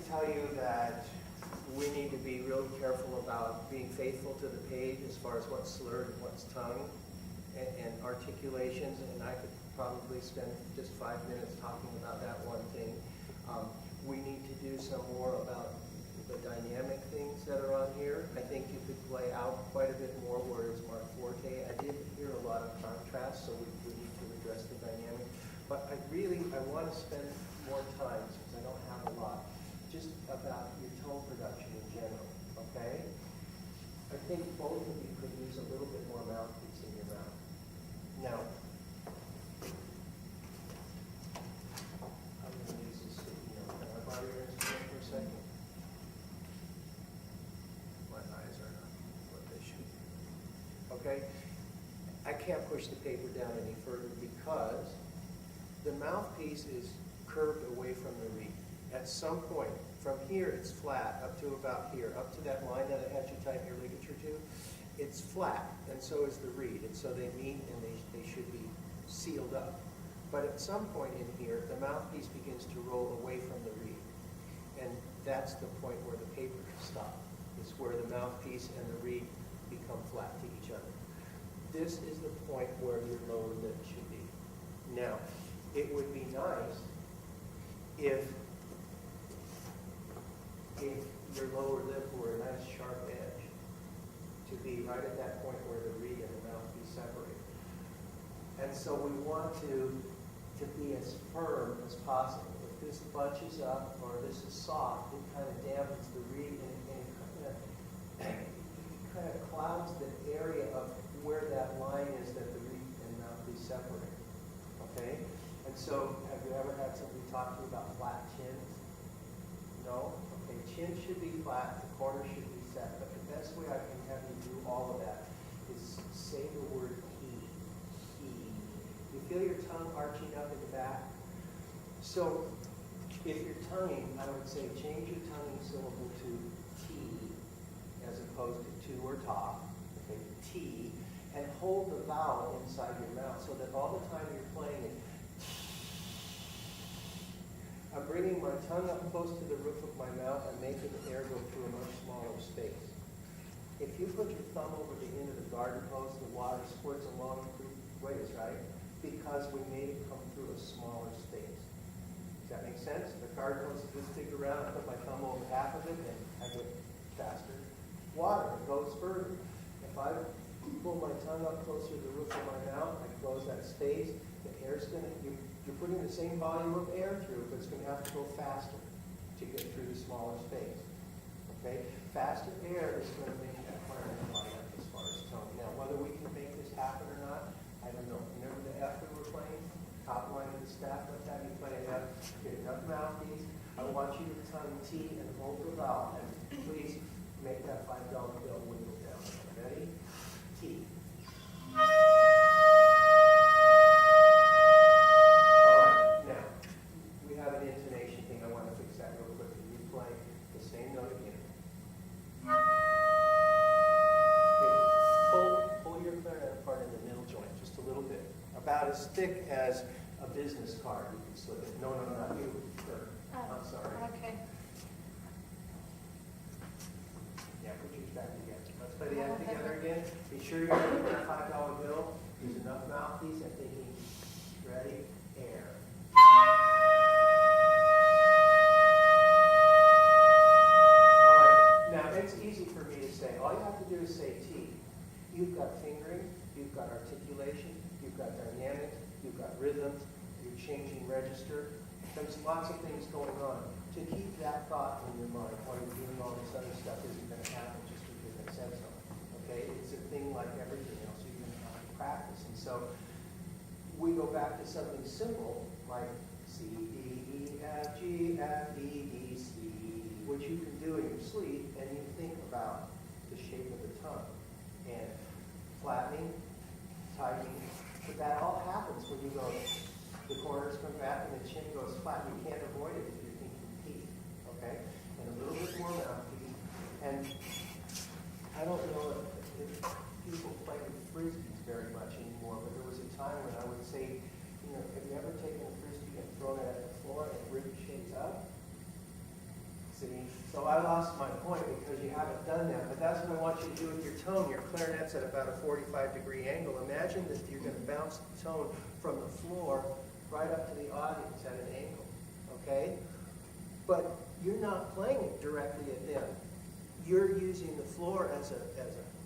tell you that we need to be really careful about being faithful to the page as far as what's slurred and what's tongue and articulations, and I could probably spend just 5 minutes talking about that one thing. We need to do some more about the dynamic things that are on here. I think you could play out quite a bit more where it's more forte. I did hear a lot of contrast, so we need to address the dynamic. But I want to spend more time, since I don't have a lot, just about your tone production in general, okay? I think both of you could use a little bit more mouthpiece in your mouth. Now, I'm going to use this sticky note. Can I borrow your instrument for a second? My eyes are not what they should be. Okay? I can't push the paper down any further because the mouthpiece is curved away from the reed. At some point, from here it's flat up to about here, up to that line that I had you tighten your ligature to, it's flat, and so is the reed, and so they meet and they should be sealed up. But at some point in here, the mouthpiece begins to roll away from the reed, and that's the point where the paper stops. It's where the mouthpiece and the reed become flat to each other. This is the point where your lower lip should be. Now, it would be nice if your lower lip were a nice sharp edge to be right at that point where the reed and the mouthpiece separate. And so we want to be as firm as possible. If this bunches up or this is soft, it kind of dampens the reed and it kind of clouds the area of where that line is that the reed and mouthpiece separate. Okay? And so, have you ever had somebody talk to you about flat chins? No? Okay, chin should be flat, the corner should be set, but the best way I can have you do all of that is say the word he. You feel your tongue arching up at the back? So, if you're tonguing, I would say change your tonguing syllable to T as opposed to to or ta. Okay, T, and hold the vowel inside your mouth so that all the time you're playing it, I'm bringing my tongue up close to the roof of my mouth and making the air go through a much smaller space. If you put your thumb over the end of the garden hose, the water squirts along through ways, right? Because we made it come through a smaller space. Does that make sense? The garden hose is this big around, I put my thumb over half of it and I get faster water. It goes further. If I pull my tongue up closer to the roof of my mouth, I close that space, the air's going to, you're putting the same volume of air through, but it's going to have to go faster to get through the smaller space. Okay? Faster air is going to make that clarinet line up as far as tone. Now, whether we can make this happen or not, I don't know. Remember the F we were playing? Top line of the staff, let's have you play an F. Get enough mouthpiece. I want you to tongue T and hold the vowel. And please make that $5 bill wiggle down. Ready? T. About as thick as a business card. You can slip it. No, not you. Sure. I'm sorry. Okay. Yeah, put yours back together. Let's play the end together again. Be sure you're getting that $5 bill. Use enough mouthpiece and thinking, ready, air. All right. Now, it's easy for me to say. All you have to do is say T. You've got fingering. You've got articulation. You've got dynamics, you've got rhythms, you're changing register. There's lots of things going on. To keep that thought in your mind while you're doing all this other stuff isn't going to happen just because I said so. Okay? It's a thing like everything else. You're going to have to practice. And so we go back to something simple like C, D, E, F, G, F, E, D, C, which you can do in your sleep, and you think about the shape of the tongue. And flattening, tightening. But that all happens when you go, the corners come back and the chin goes flat. You can't avoid it if you're thinking teeth, okay? And a little bit more mouthpiece. And I don't know if people play with frisbees very much anymore, but there was a time when I would say, you know, have you ever taken a frisbee and thrown it at the floor and it ricochets up? So I lost my point because you haven't done that, but that's what I want you to do with your tone. Your clarinet's at about a 45-degree angle. Imagine that you're going to bounce the tone from the floor right up to the audience at an angle, okay? But you're not playing it directly at them. You're using the floor as a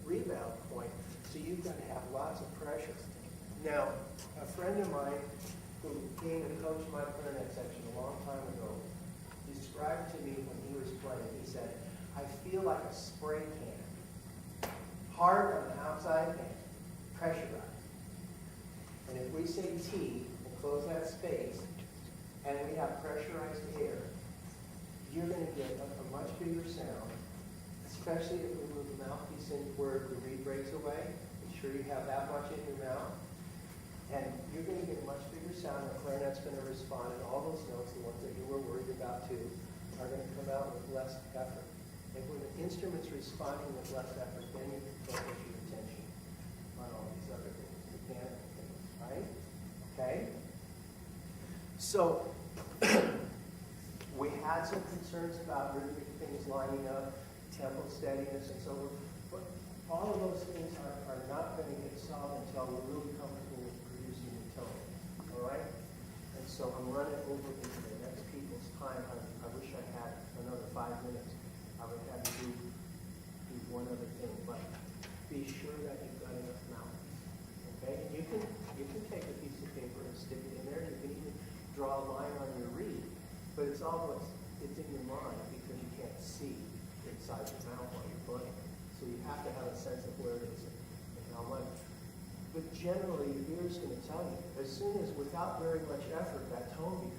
rebound point, so you've got to have lots of pressure. Now, a friend of mine who came and coached my clarinet section a long time ago described to me when he was playing, he said, I feel like a spray can. Hard on the outside hand, pressurized. And if we say T, we'll close that space, and we have pressurized air, you're going to get a much bigger sound, especially if we move the mouthpiece in where the reed breaks away. Be sure you have that much in your mouth. And you're going to get a much bigger sound. The clarinet's going to respond, and all those notes, the ones that you were worried about too, are going to come out with less effort. And when the instrument's responding with less effort, then you can focus your attention on all these other things, mechanical things, right? Okay? So, we had some concerns about rhythmic things lining up, tempo steadiness, and so forth. But all of those things are not going to get solved until we're really comfortable with producing the tone. All right? And so I'm running over into the next people's time. I wish I had another 5 minutes. I would have to do one other thing, but be sure that you've got enough mouthpiece. Okay? And you can take a piece of paper and stick it in there. You can even draw a line on your reed. But it's in your mind because you can't see inside your mouth while you're playing. So you have to have a sense of where it is and how much. But generally, your ear is going to tell you. As soon as, without very much effort, that tone becomes